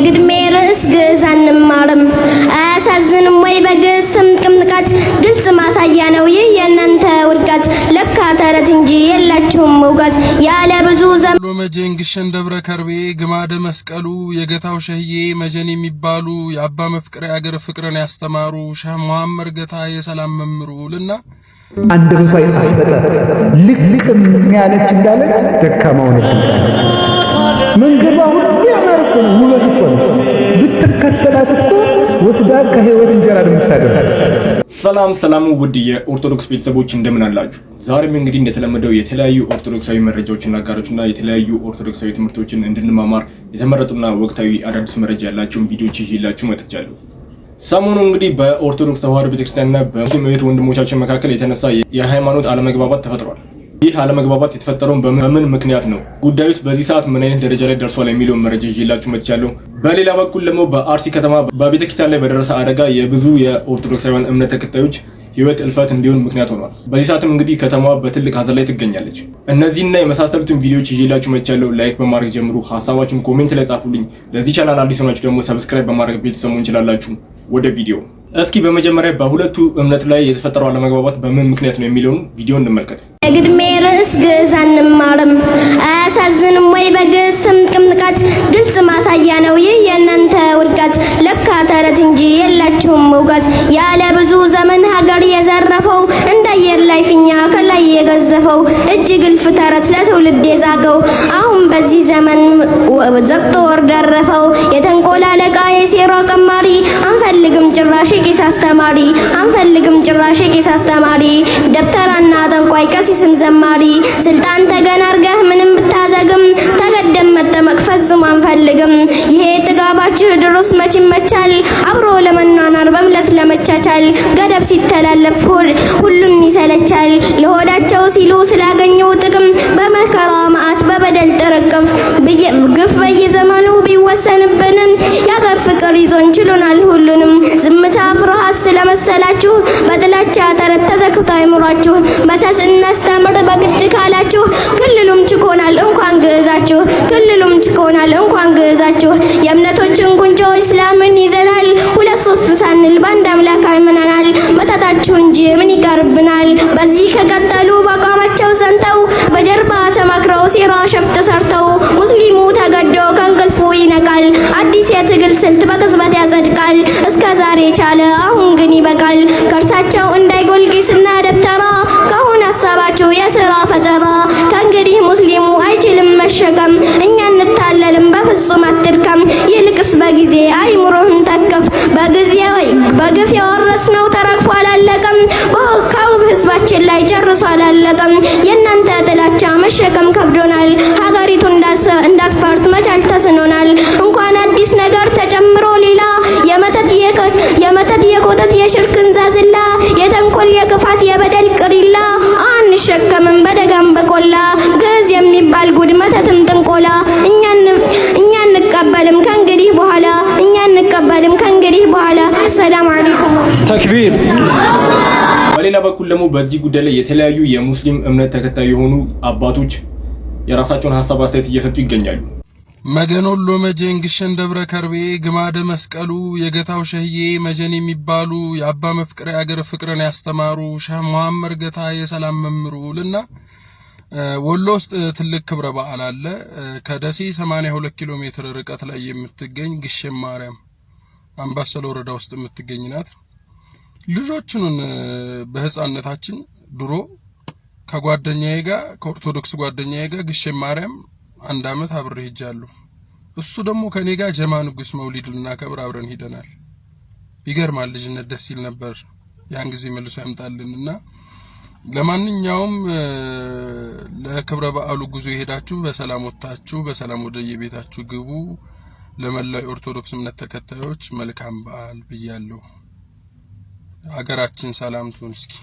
የግድሜ ርዕስ ግዕዝ አንማርም አያሳዝንም ወይ በግስም ቅምጥቃት ግልጽ ማሳያ ነው ይህ የእናንተ ውድቀት ለካ ተረት እንጂ የላችሁም እውቀት ያለ ብዙ ዘመን ሎመጀን ግሸን ደብረ ከርቤ ግማደ መስቀሉ የገታው ሸህዬ መጀን የሚባሉ የአባ መፍቅሬ አገር ፍቅርን ያስተማሩ ሸህ መሐመድ ገታ የሰላም መምሩልና አንድ ቦታ ይጣፈጠ ልክም ያለች እንዳለ ደካማው ነው መንገዷ ሁሉ ያማርኩ ውበት እኮ ብትከተላት እኮ ወስዳ ከህይወት እንጀራ እንደምታደርስ። ሰላም ውድ የኦርቶዶክስ ቤተሰቦች እንደምን አላችሁ? ዛሬም እንግዲህ እንደተለመደው የተለያዩ ኦርቶዶክሳዊ መረጃዎችን አጋራችሁና የተለያዩ ኦርቶዶክሳዊ ትምህርቶችን እንድንማማር የተመረጡና ወቅታዊ አዳዲስ መረጃ ያላችሁን ቪዲዮዎች ይዤላችሁ መጥቻለሁ። ሰሞኑ እንግዲህ በኦርቶዶክስ ተዋሕዶ ቤተክርስቲያንና በሙስሊም እህት ወንድሞቻችን መካከል የተነሳ የሃይማኖት አለመግባባት ተፈጥሯል። ይህ አለመግባባት የተፈጠረው በምን ምክንያት ነው? ጉዳዩስ በዚህ ሰዓት ምን አይነት ደረጃ ላይ ደርሷል የሚለውን መረጃ ይዤላችሁ መጥቻለሁ። በሌላ በኩል ደግሞ በአርሲ ከተማ በቤተክርስቲያን ላይ በደረሰ አደጋ የብዙ የኦርቶዶክሳውያን እምነት ተከታዮች ህይወት እልፈት እንዲሆን ምክንያት ሆኗል። በዚህ ሰዓትም እንግዲህ ከተማዋ በትልቅ ሀዘን ላይ ትገኛለች። እነዚህና የመሳሰሉትን ቪዲዮዎች ይዤላችሁ መጥቻለሁ። ላይክ በማድረግ ጀምሩ። ሐሳባችሁን ኮሜንት ላይ ጻፉልኝ። ለዚህ ቻናል አዲስ ሆናችሁ ደግሞ ሰብስክራይብ በማድረግ ቤተሰብ መሆን ትችላላችሁ። ወደ ቪዲዮ እስኪ በመጀመሪያ በሁለቱ እምነት ላይ የተፈጠረው አለመግባባት በምን ምክንያት ነው የሚለውን ቪዲዮ እንመልከት። የግድሜ ርዕስ ግዕዝ አንማርም አያሳዝንም ወይ በግስም ቅምጥቃት ግልጽ ማሳያ ነው ይህ የእናንተ ውድቀት ለካ ተረት እንጂ የላችሁም እውቀት ያለ ብዙ ዘመን ሀገር የዘረፈው እንዳየር ላይ ፊኛ ከላይ የገዘፈው እጅግ እልፍ ተረት ለትውልድ የዛገው አሁን በዚህ ዘመን ዘግቶ ወር ደረፈው የተንኮል አለቃ የሴራ ቀማሪ አንፈልግም ጭራሽ ቄስ አስተማሪ አንፈልግም ጭራሽ ቄስ አስተማሪ ደብተራና ጠንቋይ ቀሲስም ዘማሪ ስልጣን ተገን አርገህ ምንም ብታዘግም ተገደም መጠመቅ ፈጽሞ አንፈልግም። ይሄ ጥጋባችሁ ድሮስ መች ይመቻል አብሮ ለመኗኗር በእምነት ለመቻቻል ገደብ ሲተላለፍ ሁሉም ይሰለቻል ለሆዳቸው ሲሉ ስላገኘው ጥቅም በመከራ መዓት በበደል ጥርቅም ግፍ በየዘመኑ ቢወሰንብንም የአገር ፍቅር ይዞን ችሎናል ሁሉንም ዝምታ ፍርሃት ስለመሰላችሁ በጥላቻ ተረት ተዘግቶ አይምሯችሁ መተት እናስተምር በግድ ካላችሁ ክልሉም ችኮናል እንኳን ግዕዛችሁ ክልሉም ችኮናል እንኳን ግዕዛችሁ የእምነቶችን ጉንጮ እስላምን ይዘናል ሁለት ሶስት ሳንል በአንድ አምላክ አምነናል መተታችሁ እንጂ ምን ይቀርብናል በዚህ ከቀጠሉ በአቋማቸው ጸንተው በጀርባ ተማክረው ሴራ ሸፍጥ ሰርተው ሙስሊሙ ተገዶ ከእንቅልፉ ይነቃል አዲስ የትግል ስልት በቅጽበት ያጸድቃል እስከ ዛሬ ቻለ አሁን ግን ይበቃል ከርሳቸው እንዳይጎል ቄስና ደብተራ ከሆነ ሀሳባችሁ የሥራ ፈጠራ ከእንግዲህ ሙስሊሙ አይችልም መሸከም እኛ እንታለልም በፍጹም አትድከም ይልቅስ በጊዜ አይምሮህን ተከፍ በግፍ የወረስነው ተረግፎ አላለቀም በውብ ህዝባችን ላይ ጨርሶ አላለቀም የእናንተ ጥላቻ መሸከም ከብዶናል ሀገሪቱ እንዳትፈርስ መቻል ተስኖናል እንኳን አዲስ ነገር ተጨምሮ ሌላ የመተት የኮተት የሽርክን ዛዝላ የተንኮል የክፋት የበደል ቅሪላ አንሸከምም በደጋም በቆላ ግዕዝ የሚባል ጉድ መተትም ጥንቆላ እኛ እንቀበልም ከእንግዲህ በኋላ ሰላም አለይኩም ተክቢር። በሌላ በኩል ደግሞ በዚህ ጉዳይ ላይ የተለያዩ የሙስሊም እምነት ተከታይ የሆኑ አባቶች የራሳቸውን ሐሳብ አስተያየት እየሰጡ ይገኛሉ። መገኖሎ ሎመጀን ግሸን ደብረ ከርቤ ግማደ መስቀሉ የገታው ሸህዬ መጀን የሚባሉ የአባ መፍቅሬ አገር ፍቅርን ያስተማሩ ሸህ መሐመድ ገታ የሰላም መምሩልና ወሎ ውስጥ ትልቅ ክብረ በዓል አለ። ከደሴ 82 ኪሎ ሜትር ርቀት ላይ የምትገኝ ግሸን ማርያም አምባሰል ወረዳ ውስጥ የምትገኝ ናት። ልጆቹን በህፃንነታችን ድሮ ከኦርቶዶክስ ጓደኛዬ ጋር ግሸን ማርያም አንድ አመት አብሬ ሄጃለሁ። እሱ ደግሞ ከኔ ጋር ጀማ ንጉስ መውሊድ ልናከብር አብረን ሄደናል። ይገርማል። ልጅነት ደስ ይል ነበር። ያን ጊዜ መልሶ ያምጣልንና ለማንኛውም ለክብረ በዓሉ ጉዞ ሄዳችሁ በሰላም ወጣችሁ በሰላም ወደ የቤታችሁ ግቡ። ለመላው ኦርቶዶክስ እምነት ተከታዮች መልካም በዓል ብያለሁ። ሀገራችን ሰላም ትሁን። እስኪ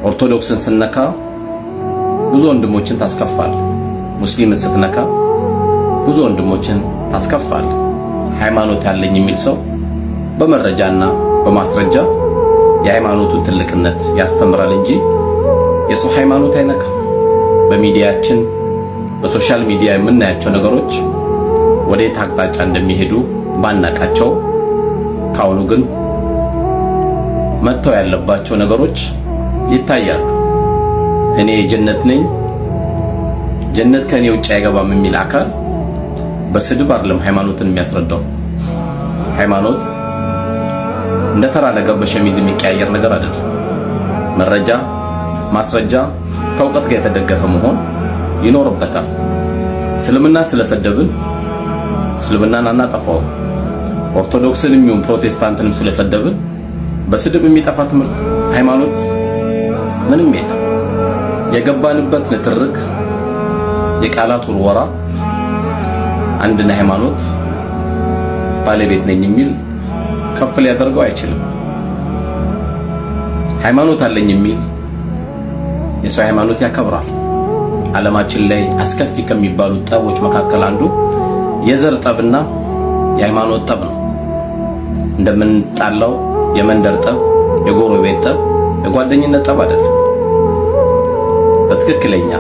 ኦርቶዶክስን ስነካ ብዙ ወንድሞችን ታስከፋል። ሙስሊም ስትነካ ብዙ ወንድሞችን ታስከፋል። ሃይማኖት ያለኝ የሚል ሰው በመረጃና በማስረጃ የሃይማኖቱን ትልቅነት ያስተምራል እንጂ የሰው ሃይማኖት አይነካም። በሚዲያችን በሶሻል ሚዲያ የምናያቸው ነገሮች ወዴት አቅጣጫ እንደሚሄዱ ባናቃቸው ካሁኑ ግን መተው ያለባቸው ነገሮች ይታያሉ። እኔ ጀነት ነኝ፣ ጀነት ከኔ ውጭ አይገባም የሚል አካል በስድብ አይደለም ሃይማኖትን የሚያስረዳው። ሃይማኖት እንደ ተራ ነገር በሸሚዝ የሚቀያየር ነገር አይደለም። መረጃ ማስረጃ ከእውቀት ጋር የተደገፈ መሆን ይኖርበታል። እስልምና ስለሰደብን እስልምናን አናጠፋውም። ኦርቶዶክስንም ይሁን ፕሮቴስታንትንም ስለሰደብን በስድብ የሚጠፋ ትምህርት ሃይማኖት ምንም የለም። የገባንበት ንትርክ የቃላት ውርወራ አንድን ሃይማኖት ባለቤት ነኝ የሚል ከፍ ሊያደርገው አይችልም። ሃይማኖት አለኝ የሚል የሰው ሃይማኖት ያከብራል። ዓለማችን ላይ አስከፊ ከሚባሉ ጠቦች መካከል አንዱ የዘር ጠብና የሃይማኖት ጠብ ነው። እንደምንጣላው የመንደር ጠብ፣ የጎረቤት ጠብ፣ የጓደኝነት ጠብ አይደለም። በትክክለኛ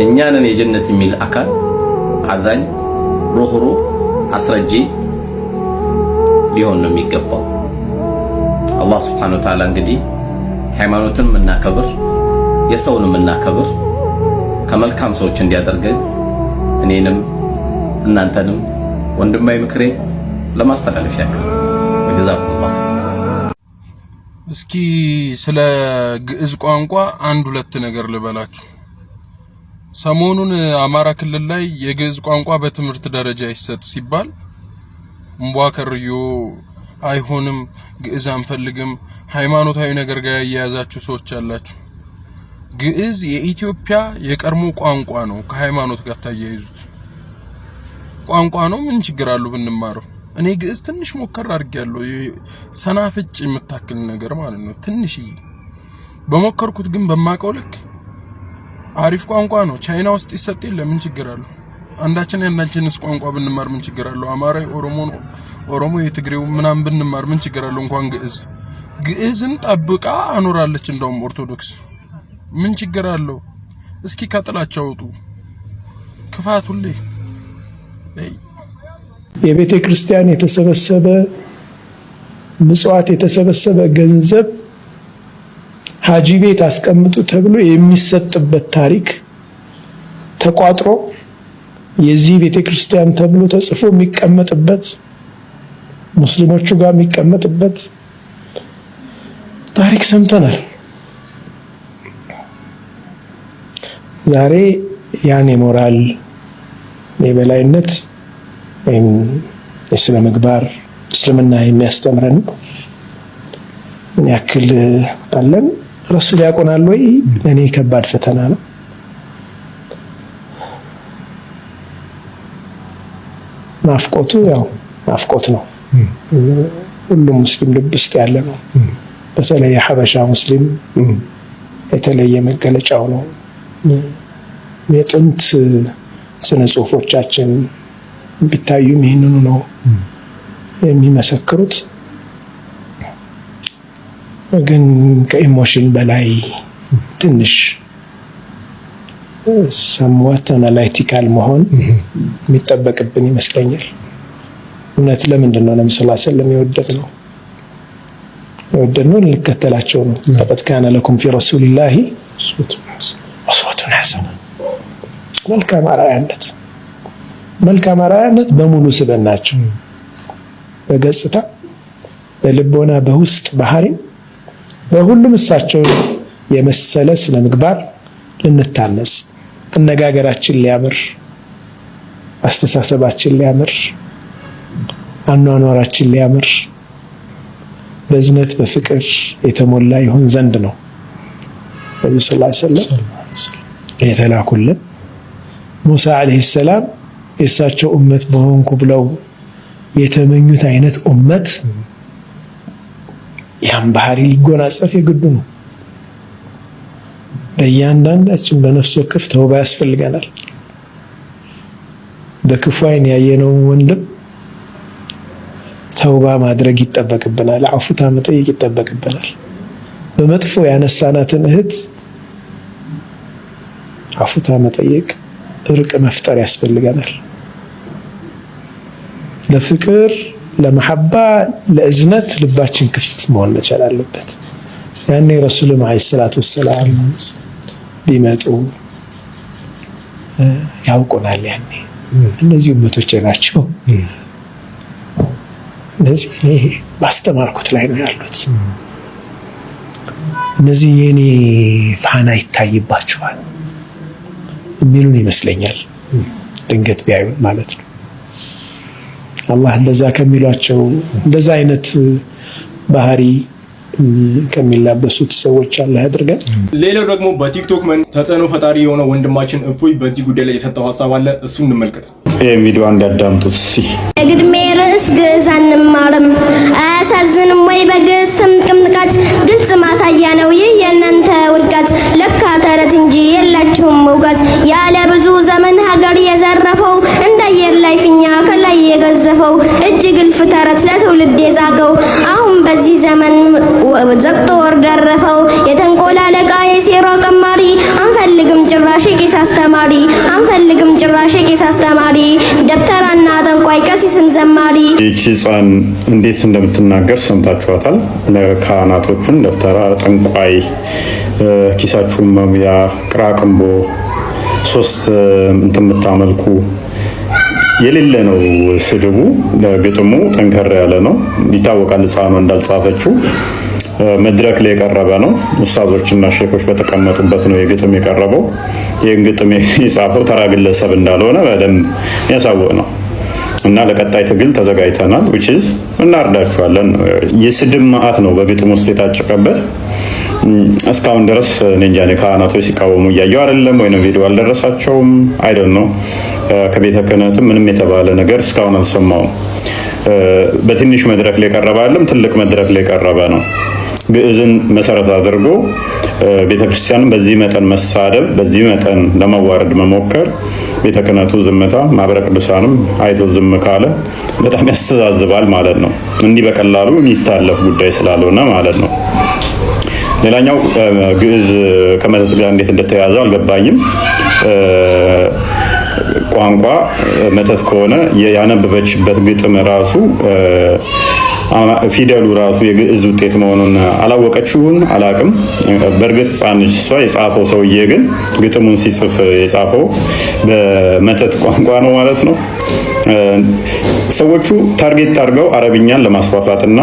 እኛንን የጀነት የሚል አካል አዛኝ፣ ሩህሩህ፣ አስረጂ ሊሆን ነው የሚገባው። አላህ Subhanahu Wa Ta'ala እንግዲህ ሃይማኖትን የምናከብር የሰውን የምናከብር ከመልካም ሰዎች እንዲያደርገን እኔንም እናንተንም ወንድማዊ ምክሬ ለማስተላለፍ ያክል ወጀዛኩሙላህ። እስኪ ስለ ግዕዝ ቋንቋ አንድ ሁለት ነገር ልበላችሁ። ሰሞኑን አማራ ክልል ላይ የግዕዝ ቋንቋ በትምህርት ደረጃ ይሰጥ ሲባል እምቧከርዮ አይሆንም፣ ግዕዝ አንፈልግም፣ ሃይማኖታዊ ነገር ጋር ያያዛችሁ ሰዎች አላችሁ። ግዕዝ የኢትዮጵያ የቀድሞ ቋንቋ ነው። ከሃይማኖት ጋር ታያይዙት ቋንቋ ነው። ምን ችግር አለው ብንማረው? እኔ ግዕዝ ትንሽ ሞከር አድርጌያለሁ። ሰናፍጭ የምታክል ነገር ማለት ነው። ትንሽ በሞከርኩት ግን በማቀው ልክ አሪፍ ቋንቋ ነው። ቻይና ውስጥ ይሰጥ የለ ምን ችግር አለው? አንዳችን ያንዳችንስ ቋንቋ ብንማር ምን ችግር አለው? አማራይ፣ ኦሮሞ የትግሬው ምናምን ብንማር ምን ችግር አለው? እንኳን ግዕዝን ጠብቃ አኖራለች። እንደውም ኦርቶዶክስ ምን ችግር አለው? እስኪ ከጥላቻው አውጡ። ክፋት ሁሌ የቤተ ክርስቲያን የተሰበሰበ ምጽዋት የተሰበሰበ ገንዘብ ሀጂ ቤት አስቀምጡ ተብሎ የሚሰጥበት ታሪክ ተቋጥሮ የዚህ ቤተ ክርስቲያን ተብሎ ተጽፎ የሚቀመጥበት ሙስሊሞቹ ጋር የሚቀመጥበት ታሪክ ሰምተናል። ዛሬ ያን የሞራል የበላይነት ወይም የስነ ምግባር እስልምና የሚያስተምረን ምን ያክል አለን? ረሱል ያቆናል ወይ? እኔ ከባድ ፈተና ነው። ናፍቆቱ ያው ናፍቆት ነው። ሁሉም ሙስሊም ልብ ውስጥ ያለ ነው። በተለይ የሐበሻ ሙስሊም የተለየ መገለጫው ነው። የጥንት ስነ ጽሁፎቻችን ቢታዩም ይህንኑ ነው የሚመሰክሩት። ግን ከኢሞሽን በላይ ትንሽ ሰምዋት አናላይቲካል መሆን የሚጠበቅብን ይመስለኛል። እውነት ለምንድን ነው ነብዩ ሰለላሁ ዐለይሂ ወሰለም የወደድነው ልንከተላቸው ነው። ለቀድ ካነ ለኩም ፊ ረሱሊላሂ ኡስወቱን ሐሰና። መልካም አርአያነት በሙሉ ስብዕናቸው፣ በገጽታ፣ በልቦና፣ በውስጥ ባህሪ፣ በሁሉም እሳቸው የመሰለ ስነ ምግባር ልንታነጽ፣ አነጋገራችን ሊያምር፣ አስተሳሰባችን ሊያምር፣ አኗኗራችን ሊያምር፣ በእዝነት በፍቅር የተሞላ ይሆን ዘንድ ነው ነብዩ ሰለላሁ ዐለይሂ ወሰለም የተላኩልን። ሙሳ አለይሂ ሰላም የእሳቸው ኡመት በሆንኩ ብለው የተመኙት አይነት ኡመት ያን ባህሪ ሊጎናጸፍ የግዱ ነው። በእያንዳንዳችን በነፍስ ወከፍ ተውባ ያስፈልገናል። በክፉ አይን ያየነው ወንድም ተውባ ማድረግ ይጠበቅብናል። አፉታ መጠየቅ ይጠበቅብናል። በመጥፎ ያነሳናትን እህት አፉታ መጠየቅ፣ እርቅ መፍጠር ያስፈልገናል። ለፍቅር፣ ለመሐባ፣ ለእዝነት ልባችን ክፍት መሆን መቻል አለበት። ያኔ ረሱሉም ዓለይሂ ሰላቱ ወሰላም ቢመጡ ያውቁናል። ያኔ እነዚህ ኡመቶቼ ናቸው፣ እነዚህ እኔ ባስተማርኩት ላይ ነው ያሉት፣ እነዚህ የኔ ፋና ይታይባቸዋል የሚሉን ይመስለኛል። ድንገት ቢያዩን ማለት ነው። አላህ እንደዛ ከሚሏቸው እንደዛ አይነት ባህሪ ከሚላበሱት ሰዎች አላህ ያድርገን። ሌላው ደግሞ በቲክቶክ ተጽዕኖ ፈጣሪ የሆነ ወንድማችን እፎይ በዚህ ጉዳይ ላይ የሰጠው ሀሳብ አለ። እሱ እንመልከት። ይሄ ቪዲዮ እንዳዳምጡት እስቲ። የግድሜ ርዕስ ግዕዝ አንማርም አያሳዝንም ወይ? በግዕዝ ስም ቅምጥቃት ግልጽ ማሳያ ነው ይህ የእናንተ ውድቀት። ለካ ተረት እንጂ የላችሁም እውቀት። ያለ ብዙ ዘመን ሀገር የዘረፈው እንዳየር ላይ ፊኛ ከላይ የገዘፈው እጅግ እልፍ ተረት ለትውልድ የዛገው አሁን በዚህ ዘመን ዘግቶ ወር ደረፈው። የተንኮል አለቃ የሴራ ቀማሪ አንፈልግም ጭራሽ ቄስ አስተማሪ አንፈልግም ጭራሽ ቄስ አስተማሪ ደብተራና ጠንቋይ ቀሲስም ዘማሪ። ይህች ሕፃን እንዴት እንደምትናገር ሰምታችኋታል። ካህናቶቹን ደብተራ፣ ጠንቋይ፣ ኪሳችሁን መሙያ፣ ቅራቅንቦ፣ ሶስት እንትን የምታመልኩ የሌለ ነው ስድቡ። ግጥሙ ጠንከር ያለ ነው ይታወቃል። ሕፃኗ እንዳልጻፈችው መድረክ ላይ የቀረበ ነው። ኡስታዞችና ሼኮች በተቀመጡበት ነው የግጥም የቀረበው። ይህን ግጥም የጻፈው ተራ ግለሰብ እንዳልሆነ በደንብ ያሳወቅ ነው እና ለቀጣይ ትግል ተዘጋጅተናል። which እናርዳችኋለን። የስድብ መዓት ነው በግጥም ውስጥ የታጨቀበት። እስካሁን ድረስ እንጃ ካህናቶች ሲቃወሙ እያየሁ አይደለም፣ ወይንም ቪዲዮ አልደረሳቸውም። አይ ዶንት ኖ። ከቤተ ክህነት ምንም የተባለ ነገር እስካሁን አልሰማውም። በትንሽ መድረክ ላይ ቀረበ አይደለም፣ ትልቅ መድረክ ላይ ቀረበ ነው። ግዕዝን መሰረት አድርጎ ቤተክርስቲያንን በዚህ መጠን መሳደብ፣ በዚህ መጠን ለማዋረድ መሞከር፣ ቤተ ክህነቱ ዝምታ፣ ማህበረ ቅዱሳንም አይቶ ዝም ካለ በጣም ያስተዛዝባል ማለት ነው። እንዲህ በቀላሉ የሚታለፍ ጉዳይ ስላልሆነ ማለት ነው። ሌላኛው ግዕዝ ከመተት ጋር እንዴት እንደተያዘ አልገባኝም። ቋንቋ መተት ከሆነ ያነበበችበት ግጥም ራሱ ፊደሉ ራሱ የግዕዝ ውጤት መሆኑን አላወቀችውን አላቅም። በእርግጥ ሕፃን ልጅ እሷ፣ የጻፈው ሰውዬ ግን ግጥሙን ሲጽፍ የጻፈው በመተት ቋንቋ ነው ማለት ነው። ሰዎቹ ታርጌት አድርገው አረብኛን ለማስፋፋትና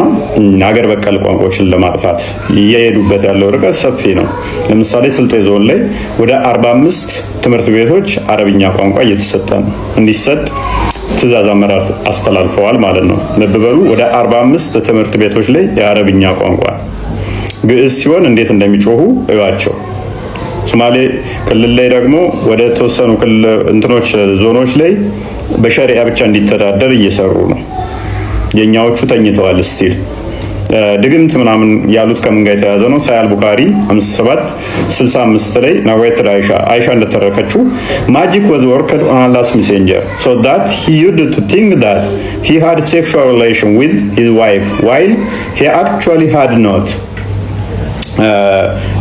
ሀገር በቀል ቋንቋዎችን ለማጥፋት እየሄዱበት ያለው ርቀት ሰፊ ነው። ለምሳሌ ስልጤ ዞን ላይ ወደ 45 ትምህርት ቤቶች አረብኛ ቋንቋ እየተሰጠ ነው። እንዲሰጥ ትዕዛዝ አመራር አስተላልፈዋል ማለት ነው። ልብ በሉ፣ ወደ 45 ትምህርት ቤቶች ላይ የአረብኛ ቋንቋ ግዕዝ ሲሆን እንዴት እንደሚጮሁ እዩዋቸው። ሶማሌ ክልል ላይ ደግሞ ወደ ተወሰኑ እንትኖች ዞኖች ላይ በሸሪዓ ብቻ እንዲተዳደር እየሰሩ ነው። የኛዎቹ ተኝተዋል ስቲል። ድግምት ምናምን ያሉት ከምን ጋር የተያዘ ነው? ሳያል ቡኻሪ 5765 ላይ ናዋይት አይሻ እንደተረከችው magic was worked on Allah's messenger so that he used to think that he had sexual relation with his wife while he actually had not.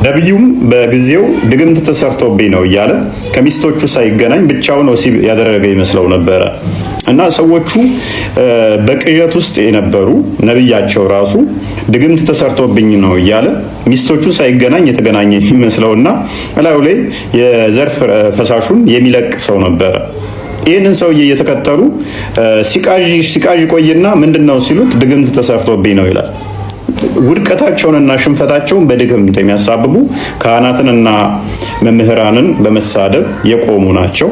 ነብዩም በጊዜው ድግምት ተሰርቶብኝ ነው እያለ ከሚስቶቹ ሳይገናኝ ብቻውን ወሲብ ያደረገ ይመስለው ነበረ። እና ሰዎቹ በቅዠት ውስጥ የነበሩ ነብያቸው ራሱ ድግምት ተሰርቶብኝ ነው እያለ ሚስቶቹ ሳይገናኝ የተገናኘ ይመስለውና እላዩ ላይ የዘር ፈሳሹን የሚለቅ ሰው ነበረ። ይህንን ሰውዬ እየተከተሉ ሲቃዥ ቆይና ምንድነው ሲሉት ድግምት ተሰርቶብኝ ነው ይላል። ውድቀታቸውንና ሽንፈታቸውን በድግምት የሚያሳብቡ ካህናትንና መምህራንን በመሳደብ የቆሙ ናቸው።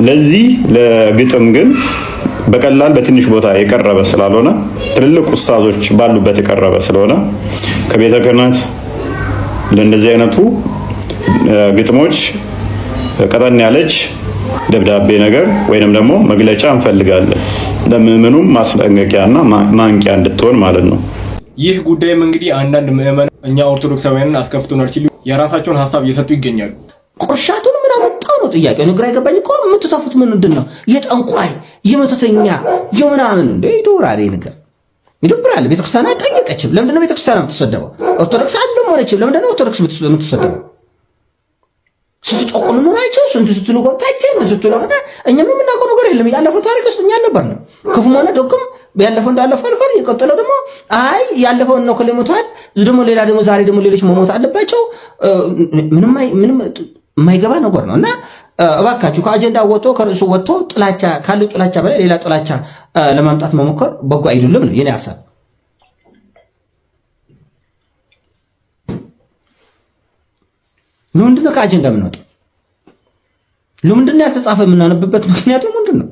ለዚህ ለግጥም ግን በቀላል በትንሽ ቦታ የቀረበ ስላልሆነ ትልልቅ ኡስታዞች ባሉበት የቀረበ ስለሆነ ከቤተ ክህነት ለእንደዚህ አይነቱ ግጥሞች ቀጠን ያለች ደብዳቤ ነገር ወይንም ደግሞ መግለጫ እንፈልጋለን። ለምዕመኑም ማስጠንቀቂያና ማንቂያ እንድትሆን ማለት ነው። ይህ ጉዳይም እንግዲህ አንዳንድ ምዕመናን እኛ ኦርቶዶክሳውያንን አስከፍቶናል ሲሉ የራሳቸውን ሀሳብ እየሰጡ ይገኛሉ። ቁርሻቱን ምን አመጣው ነው ጥያቄ ነው። ግራ የገባኝ እኮ የምትተፉት ምንድን ነው? የጠንቋይ የመተተኛ የምናምን እንደ ይዶራል ነገር ይዶራል። ቤተክርስቲያን አይጠየቀችም። ለምንድን ነው ቤተክርስቲያን የምትሰደበው? ኦርቶዶክስ አንድም ሆነችም። ለምንድን ነው ኦርቶዶክስ የምትሰደበው? ስትጨቁኑ ኑራችሁ ስንት ስትሉ ቆጣችሁ ስትሉ ቆጣ እኛ ምንም እናውቀው ነገር የለም። ያለፈው ታሪክ ውስጥ እኛ ነበርን። ክፉም ሆነ ደግም ያለፈው እንዳለፈው አልፏል። የቀጠለው ደግሞ አይ ያለፈው ነው ከለሞታል ደግሞ ሌላ ደግሞ ዛሬ ደግሞ ሌሎች መሞት አለባቸው። ምንም የማይገባ ነገር ነው እና እባካችሁ ከአጀንዳ ወጥቶ ከርዕሱ ወጥቶ ጥላቻ ካለ ጥላቻ በላይ ሌላ ጥላቻ ለማምጣት መሞከር በጎ አይደለም ነው የኔ ሐሳብ። ምንድነው ከአጀንዳ የምንወጣው? ለምንድነው ያልተጻፈ የምናነብበት ምክንያቱ ምንድነው?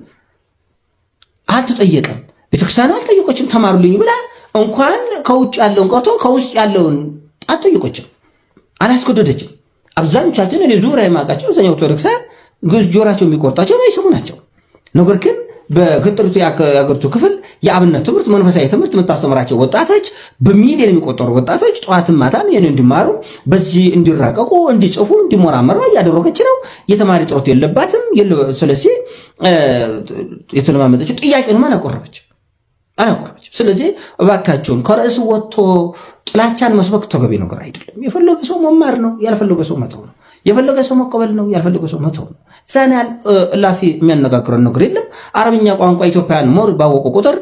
አልተጠየቀም። ቤተክርስቲያኑ አልጠየቆችም። ተማሩልኝ ብላ እንኳን ከውጭ ያለውን ቀርቶ ከውስጥ ያለውን አልጠየቆችም፣ አላስገደደችም። አብዛኞቻችን እኔ ዙሪያ የማውቃቸው አብዛኛው ኦርቶዶክሳውያን ግዕዝ ጆሯቸው የሚቆርጣቸው የማይሰሙ ናቸው። ነገር ግን በገጠሪቱ የአገሪቱ ክፍል የአብነት ትምህርት መንፈሳዊ ትምህርት የምታስተምራቸው ወጣቶች በሚሊዮን የሚቆጠሩ ወጣቶች ጠዋትም ማታም ይሄን እንዲማሩ በዚህ እንዲራቀቁ እንዲጽፉ እንዲሞራመሩ እያደረገች ነው። የተማሪ ጥረት የለባትም። ስለዚህ የተለማመጠችው ጥያቄ ነው አላቀረበችም። ስለዚህ እባካችሁን ከርዕስ ወጥቶ ጥላቻን መስበክ ተገቢ ነገር አይደለም። የፈለገ ሰው መማር ነው፣ ያልፈለገ ሰው መተው ነው። የፈለገ ሰው መቀበል ነው፣ ያልፈለገ ሰው መተው ነው። ዛናል ላፊ የሚያነጋግረን ነገር የለም። አረብኛ ቋንቋ ኢትዮጵያን ሞር ባወቁ ቁጥር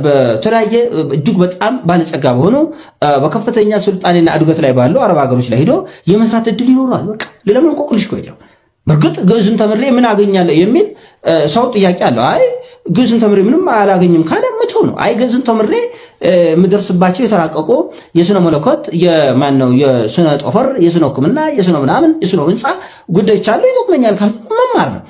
በተለያየ እጅግ በጣም ባለጸጋ በሆኑ በከፍተኛ ስልጣኔና እድገት ላይ ባሉ አረብ ሀገሮች ላይ ሄዶ የመስራት እድል ይኖራል። በቃ ሌላ ምን ቆቅልሽ የለው። በእርግጥ ግዕዝን ተምሬ ምን አገኛለሁ የሚል ሰው ጥያቄ አለው። አይ ግዕዝን ተምሬ ምንም አላገኝም ካለ መተው ነው። አይ ግዕዝን ተምሬ የምደርስባቸው የተራቀቁ የስነ መለኮት የማነው የስነ ጦፈር የስነ ሕክምና የስነ ምናምን የስነ ህንፃ ጉዳዮች አሉ ይጠቅመኛል ካለ መማር ነው።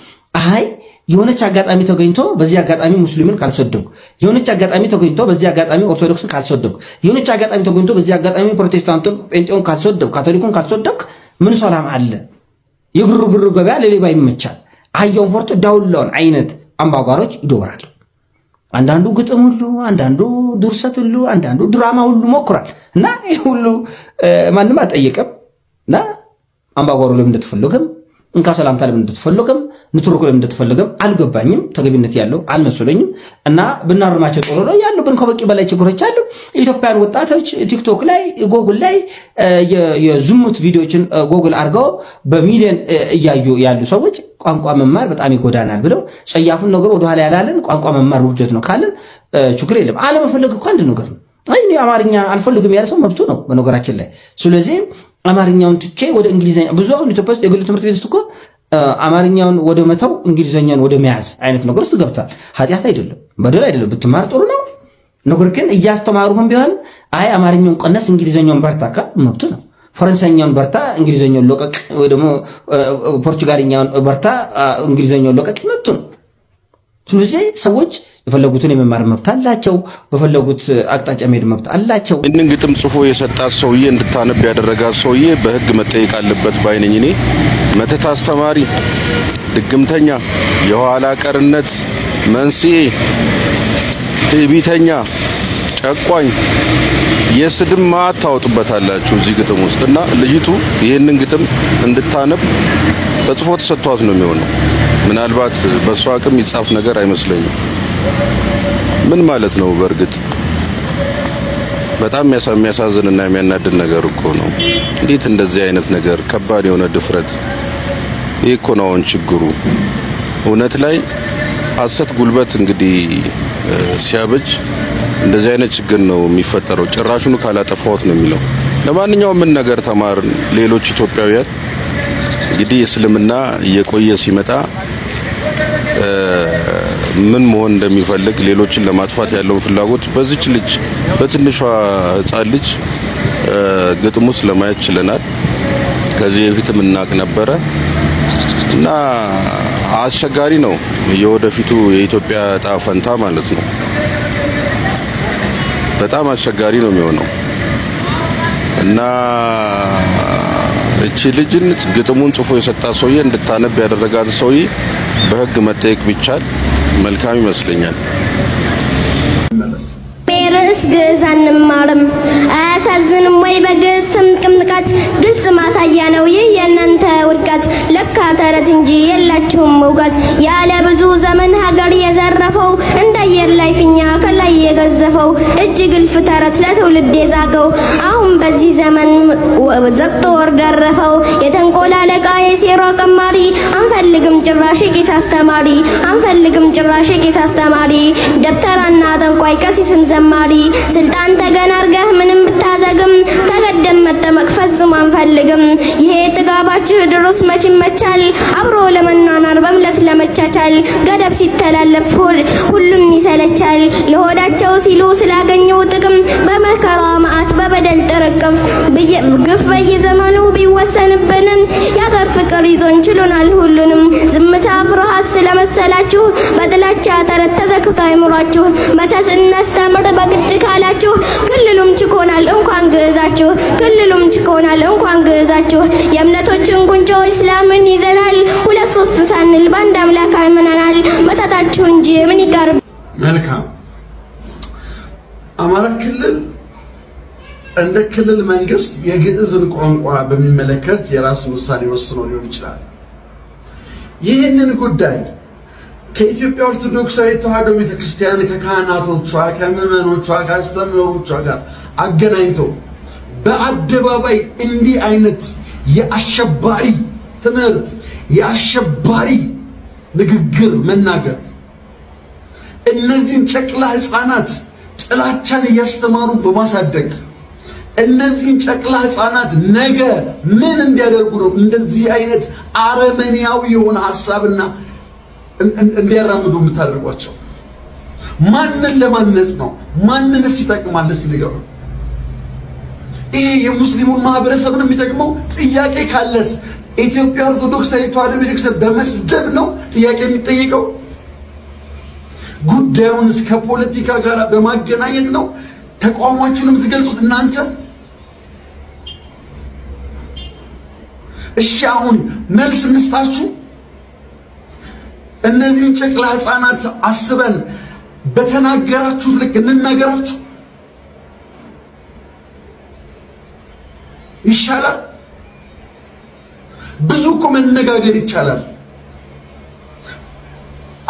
አይ የሆነች አጋጣሚ ተገኝቶ በዚህ አጋጣሚ ሙስሊምን ካልሰደኩ፣ የሆነች አጋጣሚ ተገኝቶ በዚህ አጋጣሚ ኦርቶዶክስን ካልሰደኩ፣ የሆነች አጋጣሚ ተገኝቶ በዚህ አጋጣሚ ፕሮቴስታንቱን ጴንጤውን ካልሰደኩ፣ ካቶሊኩን ካልሰደኩ ምን ሰላም አለ? የግርግር ገበያ ለሌባ ይመቻል። አህያውን ፈርቶ ዳውላውን አይነት አምባጓሮች ይዶራል። አንዳንዱ ግጥም ሁሉ፣ አንዳንዱ ድርሰት ሁሉ፣ አንዳንዱ ድራማ ሁሉ ሞክሯል እና ይህ ሁሉ ማንም አልጠየቀም እና አምባጓሮ ለምን እንደተፈለገም እንካ ሰላምታ ለምን እንደተፈለገም ንትርኩ ለምን እንደተፈለገም አልገባኝም። ተገቢነት ያለው አልመሰለኝም እና ብናርማቸው ጥሩ ነው። ያሉብን ከበቂ በላይ ችግሮች አሉ። ኢትዮጵያን ወጣቶች ቲክቶክ ላይ ጎግል ላይ የዝሙት ቪዲዮችን ጎግል አድርገው በሚሊዮን እያዩ ያሉ ሰዎች ቋንቋ መማር በጣም ይጎዳናል ብለው ጸያፉን ነገር ወደኋላ ያላለን ቋንቋ መማር ውርደት ነው ካለን ችግር የለም። አለመፈለግ እኮ አንድ ነገር ነው። አይ እኔ አማርኛ አልፈልግም ያለ ሰው መብቱ ነው በነገራችን ላይ። ስለዚህ አማርኛውን ትቼ ወደ እንግሊዘኛ ብዙ አሁን ኢትዮጵያ ውስጥ የግል ትምህርት ቤት ውስጥ እኮ አማርኛውን ወደ መተው እንግሊዘኛውን ወደ መያዝ አይነት ነገር ውስጥ ገብቷል። ኃጢአት አይደለም፣ በደል አይደለም። ብትማር ጥሩ ነው። ነገር ግን እያስተማሩህም ቢሆን አይ አማርኛውን ቀነስ እንግሊዘኛውን በርታ ካል መብቱ ነው። ፈረንሳይኛውን በርታ እንግሊዘኛውን ለቀቅ፣ ወይ ደግሞ ፖርቹጋልኛውን በርታ እንግሊዘኛውን ለቀቅ መብቱ ነው። ስለዚህ ሰዎች የፈለጉትን የመማር መብት አላቸው። በፈለጉት አቅጣጫ መሄድ መብት አላቸው። ይህንን ግጥም ጽፎ የሰጣት ሰውዬ እንድታነብ ያደረጋት ሰውዬ በሕግ መጠየቅ አለበት ባይነኝ። እኔ መተት አስተማሪ፣ ድግምተኛ፣ የኋላ ቀርነት መንስኤ፣ ትዕቢተኛ፣ ጨቋኝ የስድብ ማዕት ታወጡበታላችሁ እዚህ ግጥም ውስጥ እና ልጅቱ ይህንን ግጥም እንድታነብ ተጽፎ ተሰጥቷት ነው የሚሆነው። ምናልባት በእሷ አቅም ይጻፍ ነገር አይመስለኝም። ምን ማለት ነው? በእርግጥ በጣም የሚያሳዝንና የሚያናድድ ነገር እኮ ነው። እንዴት እንደዚህ አይነት ነገር ከባድ የሆነ ድፍረት! ይህ እኮ ነው አሁን ችግሩ። እውነት ላይ ሐሰት ጉልበት እንግዲህ ሲያበጅ እንደዚህ አይነት ችግር ነው የሚፈጠረው። ጭራሹኑ ካላጠፋሁት ነው የሚለው። ለማንኛውም ምን ነገር ተማርን። ሌሎች ኢትዮጵያውያን እንግዲህ እስልምና እየቆየ ሲመጣ ምን መሆን እንደሚፈልግ ሌሎችን ለማጥፋት ያለውን ፍላጎት በዚች ልጅ በትንሿ ሕፃን ልጅ ግጥም ውስጥ ለማየት ችለናል። ከዚህ በፊትም እናቅ ነበረ እና አስቸጋሪ ነው የወደፊቱ የኢትዮጵያ ዕጣ ፈንታ ማለት ነው። በጣም አስቸጋሪ ነው የሚሆነው እና እቺ ልጅን ግጥሙን ጽፎ የሰጣት ሰውዬ እንድታነብ ያደረጋት ሰውዬ በሕግ መጠየቅ ቢቻል መልካም ይመስለኛል። ርዕስ ግዕዝ አንማርም አያሳዝንም ወይ? በግዕዝ ስም ቅምጥቃት ግልጽ ማሳያ ነው ይህ የእናንተ ውድቀት። ለካ ተረት እንጂ የላችሁም እውቀት። ያለ ብዙ ዘመን ሀገር የዘረፈው እንዳየር ላይ ፊኛ ከላይ ያገዘፈው እጅግ እልፍ ተረት ለትውልድ የዛገው አሁን በዚህ ዘመን ዘግቶ ወር ደረፈው የተንኮል አለቃ የሴራ ቀማሪ አንፈልግም ጭራሽ ቄስ አስተማሪ አንፈልግም ጭራሽ ቄስ አስተማሪ ደብተራና ጠንቋይ ቀሲስም ዘማሪ ስልጣን ተገናርገህ ምንም ብታዘግም ተገደም መጠመቅ ፈጽሞ አንፈልግም ይሄ ጥጋባችሁ ድሮስ መች ይመቻል አብሮ ለመናናር በምለት ለመቻቻል ገደብ ሲተላለፍ ሁሉም ይሰለቻል ለሆዳቸው ሲሉ ስላገኘው ጥቅም በመከራ መዓት በበደል ጥርቅም ግፍ በየዘመኑ ቢወሰንብንም ያገር ፍቅር ይዞን ችሎናል ሁሉንም ዝምታ ፍርሃት ስለመሰላችሁ በጥላቻ ተረት ተዘክቶ አይምሯችሁ መተት እናስተምር በግድ ካላችሁ ክልሉም ችኮናል እንኳን ግዕዛችሁ ክልሉም ችኮናል እንኳን ግዕዛችሁ የእምነቶችን ጉንጮ እስላምን ይዘናል ሁለት ሶስት ሳንል በአንድ አምላክ አምነናል መተታችሁ እንጂ ምን ይቀርብ መልካም አማራ ክልል እንደ ክልል መንግስት የግዕዝን ቋንቋ በሚመለከት የራሱን ውሳኔ ወስኖ ሊሆን ይችላል ይህንን ጉዳይ ከኢትዮጵያ ኦርቶዶክሳዊ ተዋሕዶ ቤተክርስቲያን ከካህናቶቿ ከምዕመኖቿ ከአስተምህሮቿ ጋር አገናኝቶ በአደባባይ እንዲህ አይነት የአሸባሪ ትምህርት የአሸባሪ ንግግር መናገር እነዚህን ጨቅላ ህፃናት ጥላቻን እያስተማሩ በማሳደግ እነዚህን ጨቅላ ህፃናት ነገ ምን እንዲያደርጉ ነው እንደዚህ አይነት አረመኔያዊ የሆነ ሐሳብና እንዲያራምዱ የምታደርጓቸው ማንን ለማነጽ ነው ማንንስ ይጠቅማል እስቲ ንገሩ ይሄ የሙስሊሙን ማህበረሰብ ነው የሚጠቅመው ጥያቄ ካለስ ኢትዮጵያ ኦርቶዶክስ ተዋሕዶ ቤተክርስቲያን በመስደብ ነው ጥያቄ የሚጠይቀው ጉዳዩን እስከ ፖለቲካ ጋር በማገናኘት ነው ተቋማችሁን የምትገልጹት እናንተ እሺ አሁን መልስ እንስጣችሁ እነዚህን ጨቅላ ህፃናት አስበን በተናገራችሁት ልክ እንናገራችሁ ይሻላል ብዙ እኮ መነጋገር ይቻላል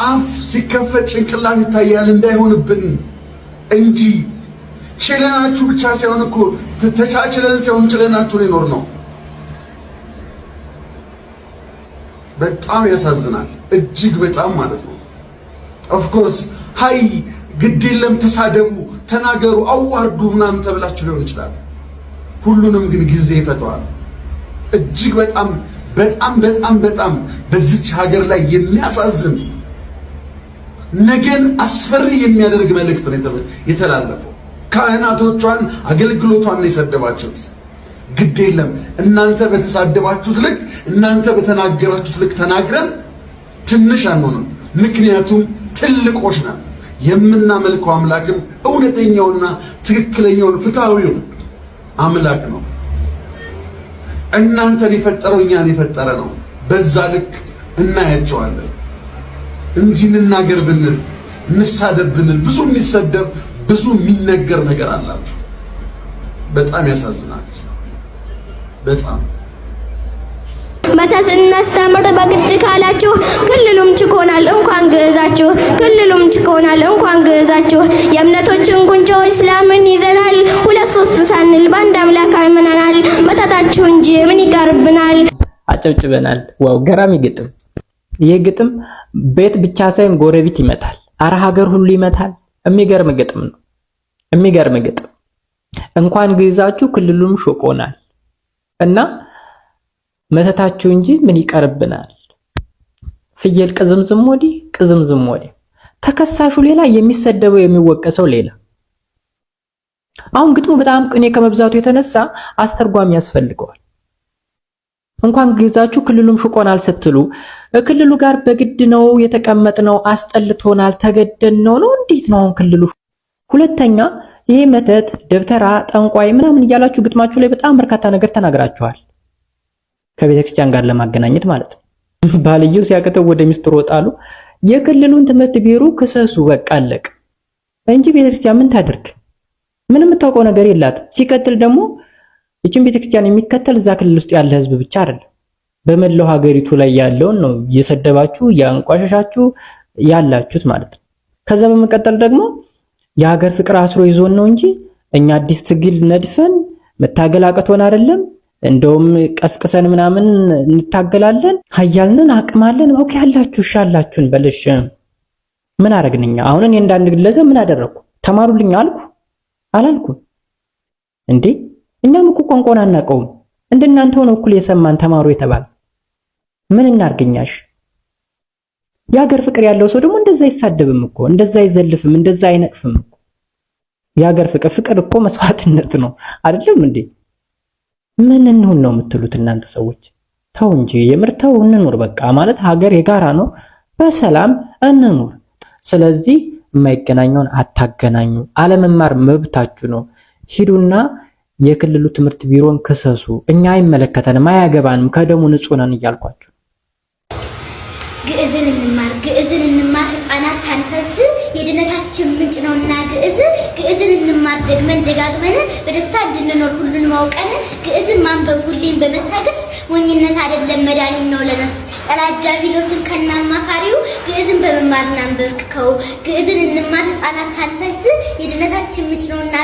አፍ ሲከፈት ጭንቅላት ይታያል እንዳይሆንብን እንጂ ችለናችሁ ብቻ ሳይሆን እኮ ተቻችለን ሳይሆን ችለናችሁ ሊኖር ነው በጣም ያሳዝናል እጅግ በጣም ማለት ነው ኦፍ ኮርስ ሃይ ግድ የለም ተሳደቡ ተናገሩ አዋርዱ ምናምን ተብላችሁ ሊሆን ይችላል ሁሉንም ግን ጊዜ ይፈታዋል እጅግ በጣም በጣም በጣም በጣም በዚች ሀገር ላይ የሚያሳዝን ነገን አስፈሪ የሚያደርግ መልእክት ነው የተላለፈው ካህናቶቿን አገልግሎቷን ነው የሰደባችሁት ግድ የለም እናንተ በተሳደባችሁት ልክ እናንተ በተናገራችሁት ልክ ተናግረን ትንሽ አንሆንም ምክንያቱም ትልቆች ነን የምናመልከው አምላክም እውነተኛውና ትክክለኛውን ፍትሃዊው አምላክ ነው እናንተን የፈጠረው እኛን የፈጠረ ነው በዛ ልክ እናያቸዋለን እንጂ እንናገር ብንል እንሳደብ ብንል ብዙ የሚሰደብ ብዙ የሚነገር ነገር አላችሁ በጣም ያሳዝናል በጣም መተት እናስተምር በግድ ካላችሁ ክልሉም ችኮናል እንኳን ግዕዛችሁ ክልሉም ችኮናል እንኳን ግዕዛችሁ የእምነቶችን ጉንጮ እስላምን ይዘናል ሁለት ሶስት ሳንል በአንድ አምላክ አምነናል መተታችሁ እንጂ ምን ይቀርብናል አጨብጭበናል ዋው ገራሚ ግጥም ይሄ ግጥም ቤት ብቻ ሳይሆን ጎረቤት ይመታል አረ ሀገር ሁሉ ይመታል የሚገርም ግጥም ነው የሚገርም ግጥም እንኳን ግዕዛችሁ ክልሉም ሾቆናል እና መተታችሁ እንጂ ምን ይቀርብናል ፍየል ቅዝምዝም ወዲ ተከሳሹ ሌላ የሚሰደበው የሚወቀሰው ሌላ አሁን ግጥሙ በጣም ቅኔ ከመብዛቱ የተነሳ አስተርጓሚ ያስፈልገዋል እንኳን ግዕዛችሁ ክልሉም ሾቆናል ስትሉ ክልሉ ጋር በግድ ነው የተቀመጥነው አስጠልቶናል ተገደን ነው እንዴት ነው ክልሉ ሁለተኛ ይሄ መተት ደብተራ ጠንቋይ ምናምን እያላችሁ ግጥማችሁ ላይ በጣም በርካታ ነገር ተናግራችኋል ከቤተክርስቲያን ጋር ለማገናኘት ማለት ነው ባልየው ሲያቀተው ወደ ሚስጥር ወጣሉ የክልሉን ትምህርት ቢሮ ክሰሱ በቃ አለቀ እንጂ ቤተክርስቲያን ምን ታደርግ ምንም የምታውቀው ነገር የላት ሲቀጥል ደግሞ እቺን ቤተክርስቲያን የሚከተል እዛ ክልል ውስጥ ያለ ህዝብ ብቻ አይደለም በመላው ሀገሪቱ ላይ ያለውን ነው እየሰደባችሁ ያንቋሸሻችሁ ያላችሁት ማለት ነው ከዛ በመቀጠል ደግሞ የሀገር ፍቅር አስሮ ይዞን ነው እንጂ እኛ አዲስ ትግል ነድፈን መታገል አቅቶን አይደለም። እንደውም ቀስቅሰን ምናምን እንታገላለን፣ ሀያልነን አቅማለን። ኦኬ ያላችሁ ሻላችሁን በልሽ ምን አረግንኛ? አሁን እኔ እንዳንድ ግለሰብ ምን አደረኩ? ተማሩልኝ አልኩ አላልኩም እንዴ? እኛም እኮ ቋንቋውን አናውቀውም። እንደናንተ ሆነ እኩል የሰማን ተማሩ የተባለ ምን እናርገኛሽ? የሀገር ፍቅር ያለው ሰው ደግሞ እንደዛ አይሳደብም እኮ፣ እንደዛ አይዘልፍም፣ እንደዛ አይነቅፍም እኮ። የሀገር ፍቅር እኮ መስዋዕትነት ነው አይደለም እንዴ? ምን እንሁን ነው የምትሉት እናንተ ሰዎች? ተው እንጂ የምር ተው፣ እንኑር በቃ። ማለት ሀገር የጋራ ነው፣ በሰላም እንኑር። ስለዚህ የማይገናኘውን አታገናኙ። አለመማር መብታችሁ ነው። ሂዱና የክልሉ ትምህርት ቢሮን ክሰሱ። እኛ አይመለከተንም፣ አያገባንም፣ ከደሙ ንጹህ ነን እያልኳችሁ። ግዕዝን እንማር ህፃናት ሳንፈዝ የድነታችን ምንጭ ነውና ግዕዝን እንማር ደግመን ደጋግመን በደስታ እንድንኖር ሁሉን ማውቀን ግዕዝን ማንበብ ሁሌም በመታገስ ሞኝነት አይደለም መድኃኒት ነው ለነፍስ ጠላት ዲያብሎስን ከናማካሪው ግዕዝን በመማር እናንበርክከው። ግዕዝን እንማር ህፃናት ሳንፈዝ የድነታችን ምንጭ ነውና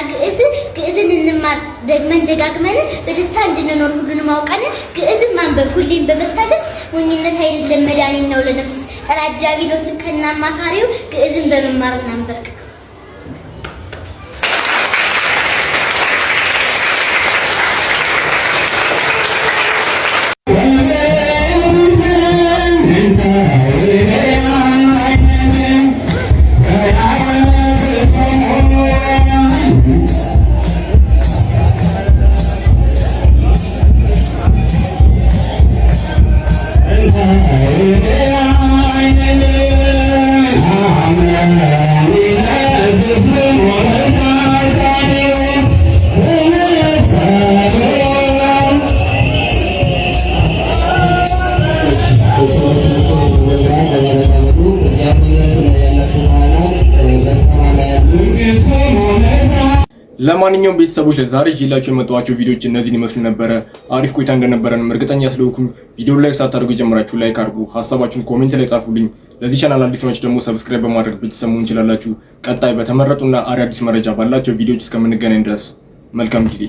ግዕዝን እንማር ደግመን ደጋግመን በደስታ እንድንኖር ሁሉን ማውቀን ግዕዝን ማንበብ ሁሌም በመታገስ ሞኝነት አይደለም መድኃኒት ነው ለነፍስ ጠላት ዲያብሎስን ከናማካሪው ግዕዝን በመማር እናንበርክከው። ለማንኛውም ቤተሰቦች ለዛሬ ይዤላችሁ የመጣኋቸው ቪዲዮዎች እነዚህን ይመስሉ ነበረ። አሪፍ ቆይታ እንደነበረን እርግጠኛ ስለሆንኩኝ ቪዲዮ ላይክ ሳታደርጉ ጀምራችሁ ላይክ አድርጉ፣ ሀሳባችሁን ኮሜንት ላይ ጻፉልኝ። ለዚህ ቻናል አዲስ ናችሁ ደግሞ ሰብስክራይብ በማድረግ ቤተሰብ መሆን ትችላላችሁ። ቀጣይ በተመረጡና አዳዲስ መረጃ ባላቸው ቪዲዮዎች እስከምንገናኝ ድረስ መልካም ጊዜ